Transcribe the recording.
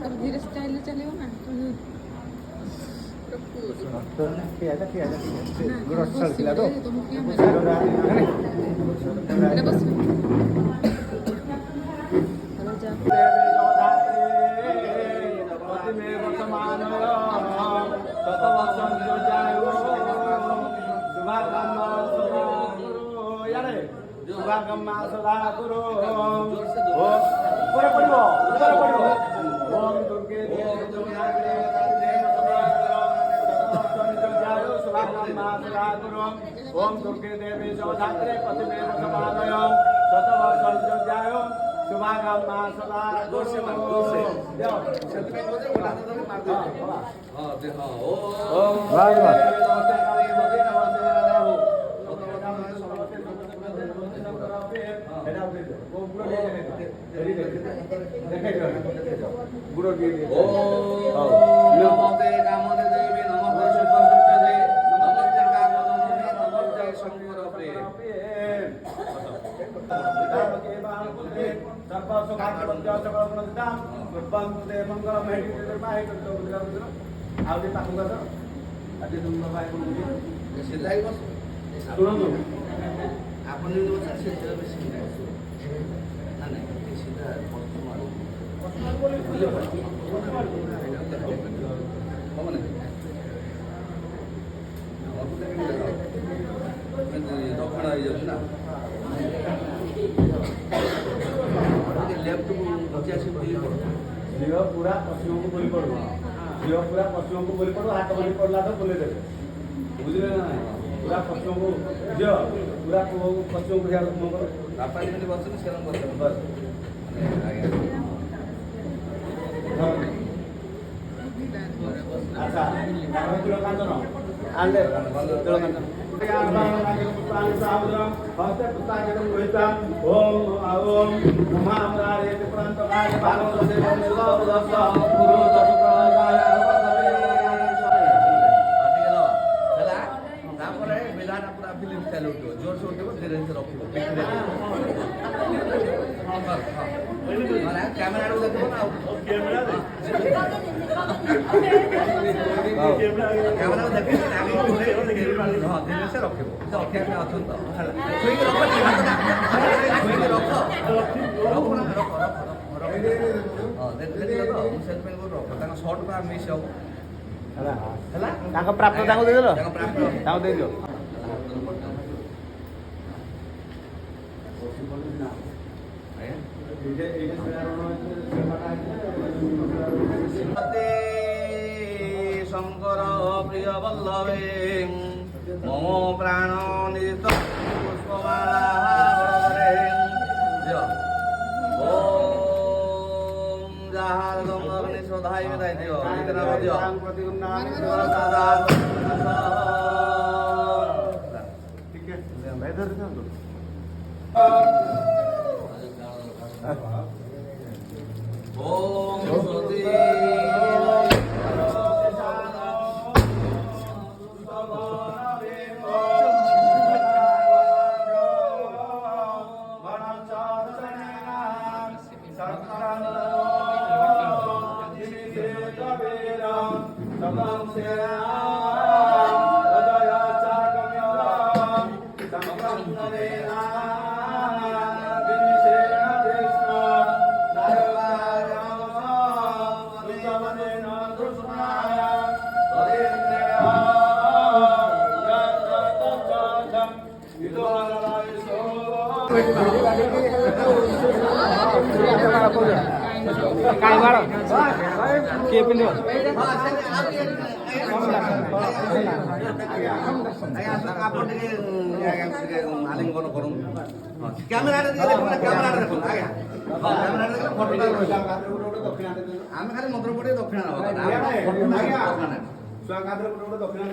धीरे स्टाइल चलेगा ना शुभागम्मा सदा गुरु ऊपर पड़ो ओम दुर्गे शुभागम्मा सदा गुरु ओम दुर्गे देवी जगदात्रे पतिमेव समानय शतवर्षं जयाय शुभागम्मा सदा गुरु नमस्ते कामदे देवी नमस्ते सुपंचदे नमस्ते कामदे नमस्ते शंकर प्रेम दामके बालकुले सर्वसुखांतवंत सकलगुणदाम गुणवंते मंगल मेडिटेटर माय करतो बुद्ध आवडे टाकू का आधी तुमला बाय बोलू सिलाई बस सुनो आपण निवडून सिलाई बस ना नाही सीधा दक्षिण आई ना लेफ्ट झील पूरा पश्चिम को बोली पड़ो झील पूरा पश्चिम को बोली पड़ो हाथ बोली पड़ला तो बोले देवे बुझले ना पूरा पश्चिम को झील पूरा पश्चिम को ध्यान रखो बापा जी बस सेरम बस बस अच्छा तिलो कांदन आले तिलो कांदन ओम ओम महामरारे प्रांतकाय भागवते सुभावदस्ස गुरु दशकाय ହେଲା ତାପରେ ମିଲାଟା ପୁରା ଫିଲ୍ମ ଚାଲୁ ଉଠିବ ଜୋର ସେ ଉଠିବ ଧୀରେ ଧୀରେ ରଖିବ କ୍ୟାମେରାରୁ ଦେଖିବ ନା କ୍ୟାମେରା ଧୀରେ ସେ ରଖିବ ସେ ଅଖିଆ ଅଛନ୍ତି ତ ଛୁଇଁକି ରଖ ଛୁଇଁକି ରଖ ମୁଁ ସେଥିପାଇଁ ରଖ ତାଙ୍କ ସର୍ଟ ପୁରା ମିସ୍ ହବ ହେଲା ତାଙ୍କ ପ୍ରାପ୍ତ ତାଙ୍କୁ ଦେଇଦେଲ ତାଙ୍କୁ ଦେଇଦିଅ शंकर प्रिय वल्लभे मम प्राण नित पुष्पमाला ओम जहार गंगग्नि श्रद्धाय विदाय दियो ठीक है भाई इधर देखो ओम ज्योति काय मारो के पिंदो आपण ଟିକେ ଆଲିଙ୍ଗନ କରୁ କ୍ୟାମେରାରେ ଦେଖୁ ନା କ୍ୟାମେରାରେ ଦେଖୁ ଆଜ୍ଞା କ୍ୟାମେରାରେ ଦେଖୁ ଫଟୋ ଆମେ ଖାଲି ମନ୍ତ୍ର ପଡେ ଦକ୍ଷିଣା ନବା ଛୁଆ କାଦରେ ଗୋଟେ ଦକ୍ଷିଣା